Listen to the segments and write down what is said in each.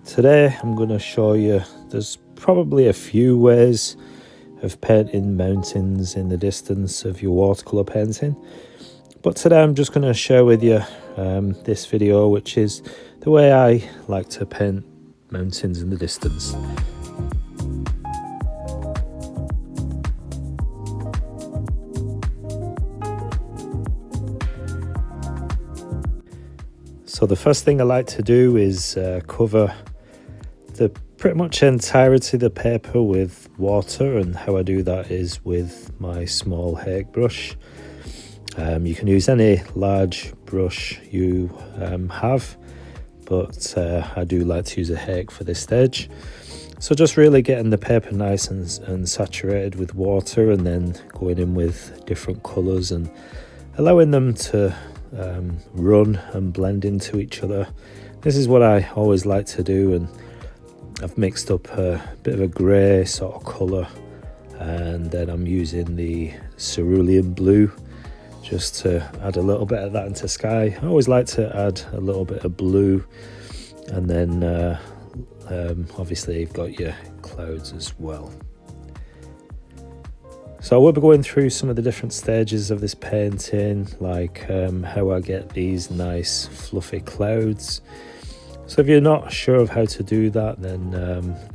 Today I'm going to show you there's probably a few ways of painting mountains in the distance of your watercolor painting, but today I'm just going to share with you this video, which is the way I like to paint mountains in the distance. So the first thing I like to do is cover the pretty much entirety of the paper with water, and how I do that is with my small hake brush. You can use any large brush you have, but I do like to use a hake for this stage. So just really getting the paper nice and saturated with water, and then going in with different colours and allowing them to run and blend into each other. This is what I always like to do, and I've mixed up a bit of a grey sort of colour, and then I'm using the cerulean blue just to add a little bit of that into sky. I always like to add a little bit of blue, and then obviously you've got your clouds as well. So I will be going through some of the different stages of this painting, like how I get these nice fluffy clouds. So if you're not sure of how to do that, then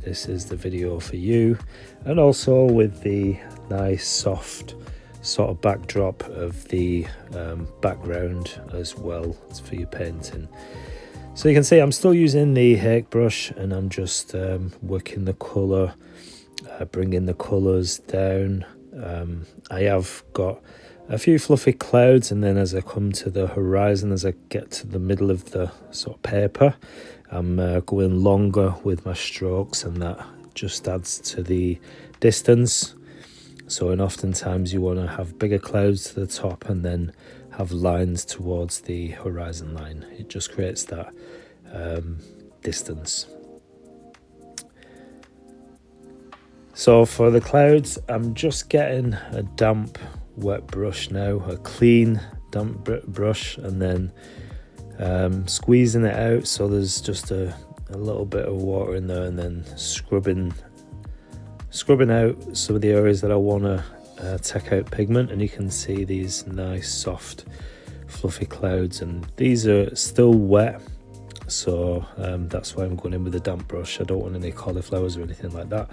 this is the video for you. And also with the nice soft sort of backdrop of the background as well for your painting. So you can see I'm still using the hake brush, and I'm just working the colour, bringing the colours down. I have got a few fluffy clouds, and then as I come to the horizon, as I get to the middle of the sort of paper, I'm going longer with my strokes, and that just adds to the distance. So, and oftentimes you want to have bigger clouds to the top and then have lines towards the horizon line. It just creates that distance. So for the clouds, I'm just getting a damp wet brush now, a clean damp brush, and then squeezing it out so there's just a little bit of water in there, and then scrubbing out some of the areas that I want to take out pigment. And you can see these nice soft fluffy clouds, and these are still wet, so that's why I'm going in with a damp brush. I don't want any cauliflowers or anything like that,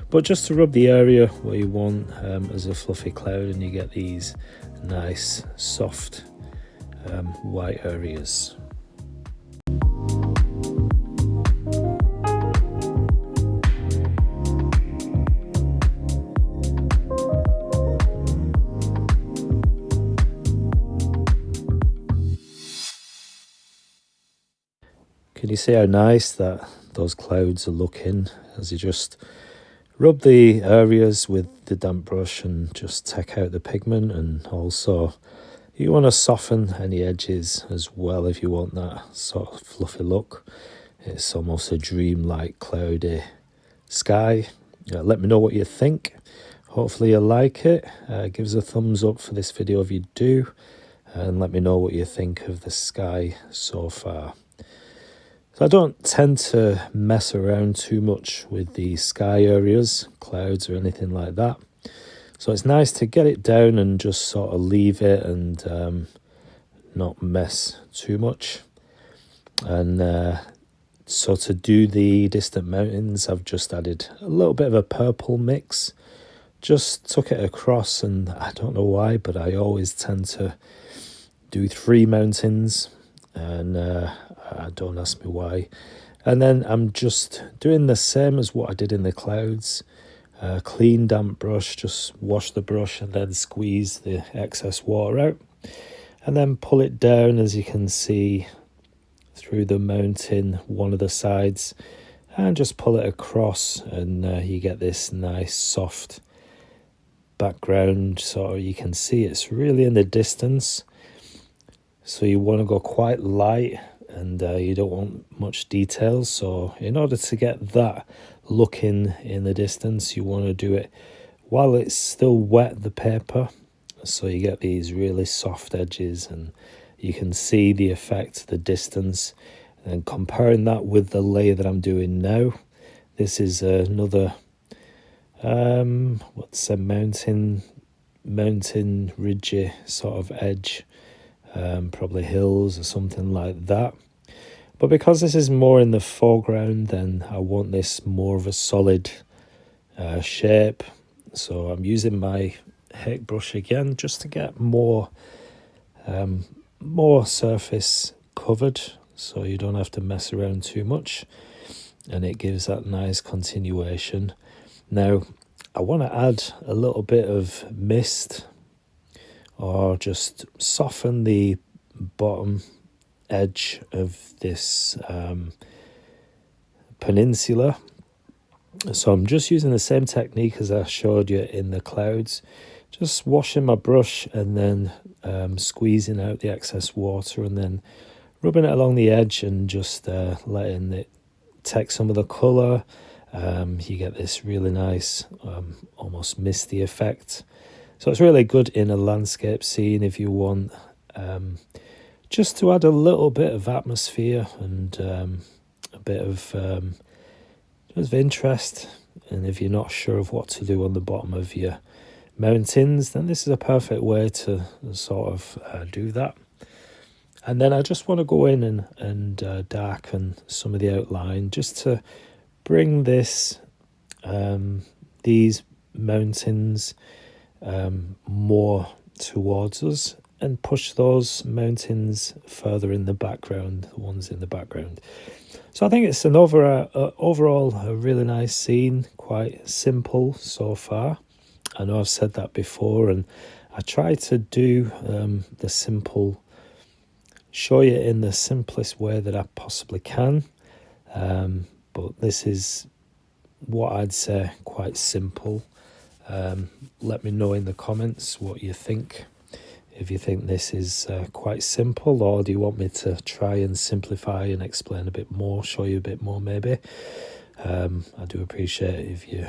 but just to rub the area where you want as a fluffy cloud, and you get these nice soft white areas. Can you see how nice that those clouds are looking as you just rub the areas with the damp brush and just take out the pigment? And also you want to soften any edges as well if you want that sort of fluffy look. It's almost a dreamlike cloudy sky. Let me know what you think. Hopefully you like it. Give us a thumbs up for this video if you do, and let me know what you think of the sky so far. So I don't tend to mess around too much with the sky areas, clouds or anything like that. So it's nice to get it down and just sort of leave it and not mess too much. And so to do the distant mountains, I've just added a little bit of a purple mix. Just took it across, and I don't know why, but I always tend to do 3 mountains, and don't ask me why. And then I'm just doing the same as what I did in the clouds. Clean damp brush, just wash the brush and then squeeze the excess water out, and then pull it down, as you can see, through the mountain, one of the sides, and just pull it across, and you get this nice soft background. So you can see it's really in the distance, so you want to go quite light, and you don't want much detail. So in order to get that looking in the distance, you want to do it while it's still wet, the paper, so you get these really soft edges, and you can see the effect, the distance. And comparing that with the layer that I'm doing now, this is another what's a mountain ridgy sort of edge, probably hills or something like that. But because this is more in the foreground, then I want this more of a solid shape. So I'm using my Hake brush again just to get more surface covered, so you don't have to mess around too much, and it gives that nice continuation. Now I want to add a little bit of mist, or just soften the bottom edge of this peninsula. So I'm just using the same technique as I showed you in the clouds, just washing my brush and then squeezing out the excess water, and then rubbing it along the edge and just letting it take some of the colour. You get this really nice almost misty effect. So it's really good in a landscape scene if you want just to add a little bit of atmosphere and a bit of just interest. And if you're not sure of what to do on the bottom of your mountains, then this is a perfect way to sort of do that. And then I just want to go in and darken some of the outline, just to bring this these mountains more towards us, and push those mountains further in the background, the ones in the background. So I think it's an overall a really nice scene, quite simple so far. I know I've said that before, and I try to do the simple, show you in the simplest way that I possibly can. But this is what I'd say quite simple. Let me know in the comments what you think. If you think this is quite simple, or do you want me to try and simplify and explain a bit more, show you a bit more maybe. I do appreciate it if you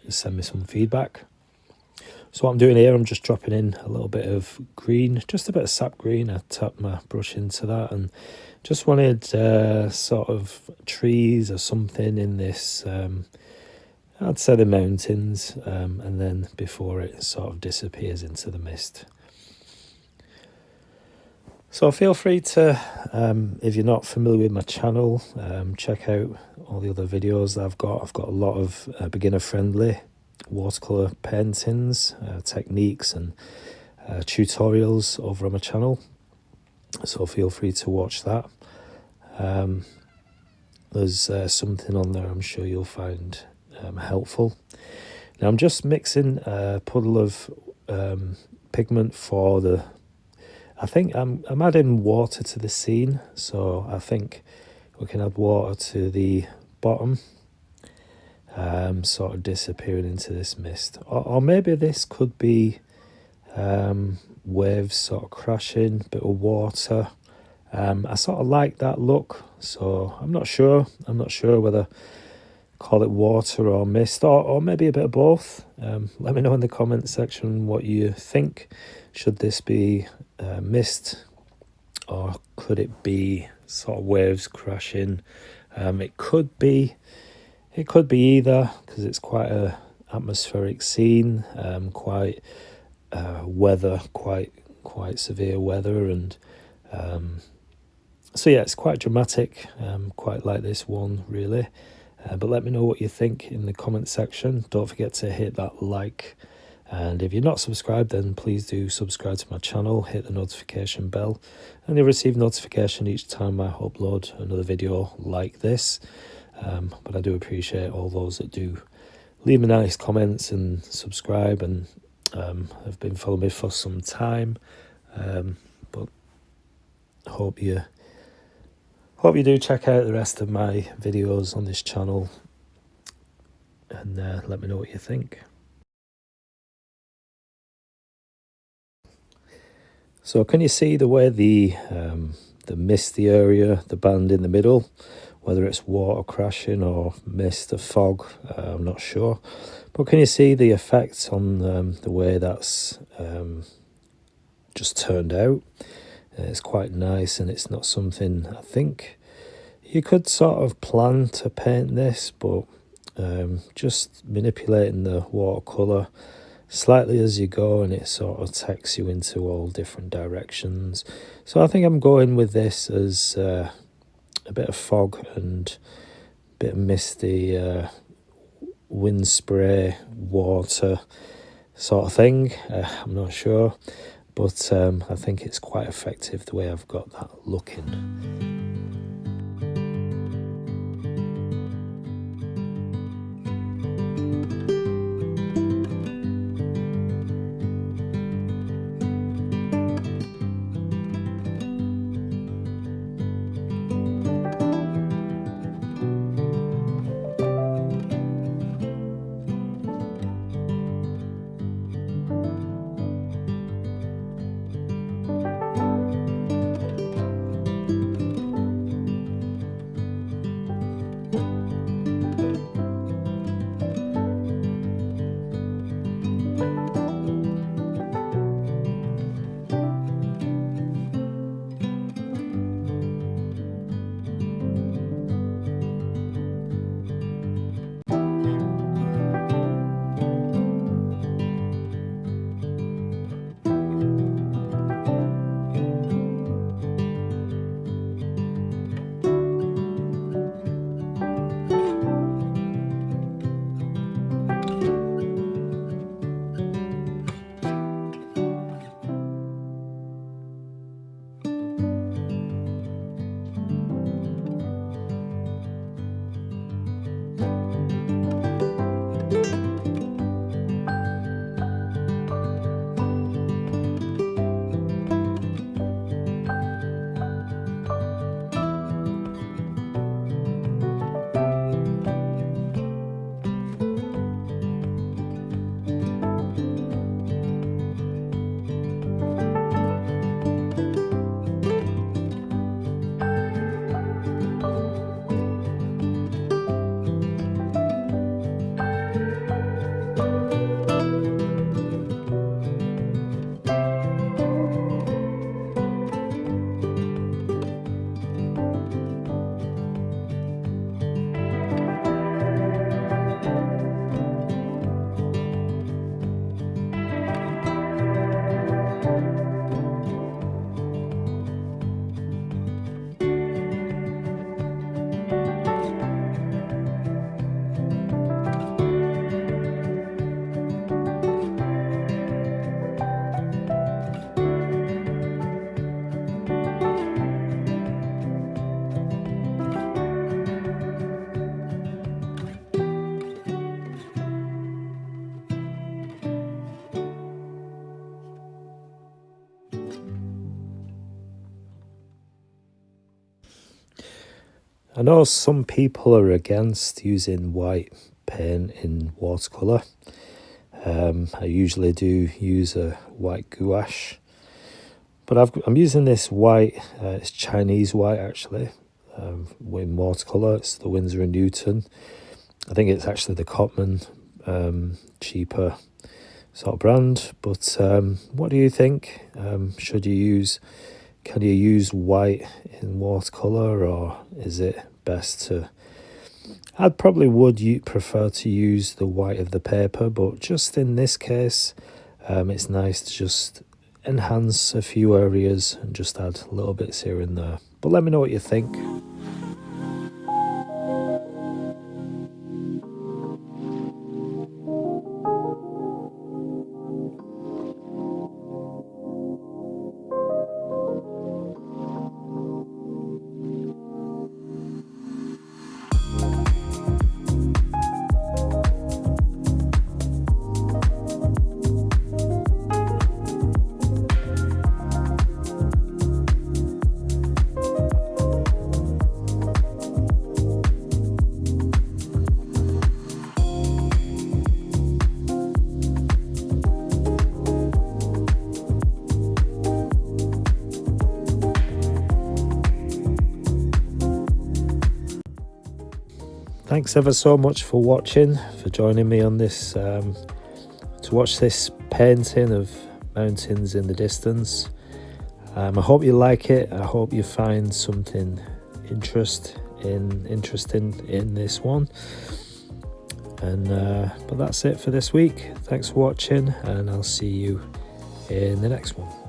send me some feedback. So what I'm doing here, I'm just dropping in a little bit of green, just a bit of sap green. I tapped my brush into that and just wanted sort of trees or something in this, I'd say the mountains, and then before it sort of disappears into the mist. So feel free to, if you're not familiar with my channel, check out all the other videos that I've got. I've got a lot of beginner-friendly watercolor paintings, techniques and tutorials over on my channel. So feel free to watch that. There's something on there I'm sure you'll find helpful. Now I'm just mixing a puddle of pigment for the, I think I'm adding water to the scene, so I think we can add water to the bottom, sort of disappearing into this mist. Or maybe this could be waves sort of crashing, bit of water. I sort of like that look, so I'm not sure whether call it water or mist, or maybe a bit of both. Let me know in the comment section what you think. Should this be mist, or could it be sort of waves crashing? It could be either, because it's quite a atmospheric scene, quite weather, quite severe weather, and so yeah, it's quite dramatic. Quite like this one really. But let me know what you think in the comment section. Don't forget to hit that like, and if you're not subscribed, then please do subscribe to my channel, hit the notification bell, and you'll receive notification each time I upload another video like this. But I do appreciate all those that do leave me nice comments and subscribe, and have been following me for some time. But hope you do check out the rest of my videos on this channel, and let me know what you think. So can you see the way the misty area, the band in the middle, whether it's water crashing or mist or fog, I'm not sure. But can you see the effects on the way that's just turned out? It's quite nice, and it's not something I think You could sort of plan to paint this, but just manipulating the watercolor slightly as you go, and it sort of takes you into all different directions. So I think I'm going with this as a bit of fog and a bit of misty wind spray water sort of thing. I'm not sure, but I think it's quite effective the way I've got that looking. I know some people are against using white paint in watercolour. I usually do use a white gouache, but I'm using this white, it's Chinese white actually, in watercolour. It's the Winsor & Newton. I think it's actually the Cotman, cheaper sort of brand. But what do you think? Can you use white in watercolour, or is it best to... I probably would prefer to use the white of the paper, but just in this case, it's nice to just enhance a few areas and just add little bits here and there. But let me know what you think. Thanks ever so much for watching, for joining me on this, to watch this painting of mountains in the distance. I hope you like it. I hope you find something interesting in this one. And but that's it for this week. Thanks for watching, and I'll see you in the next one.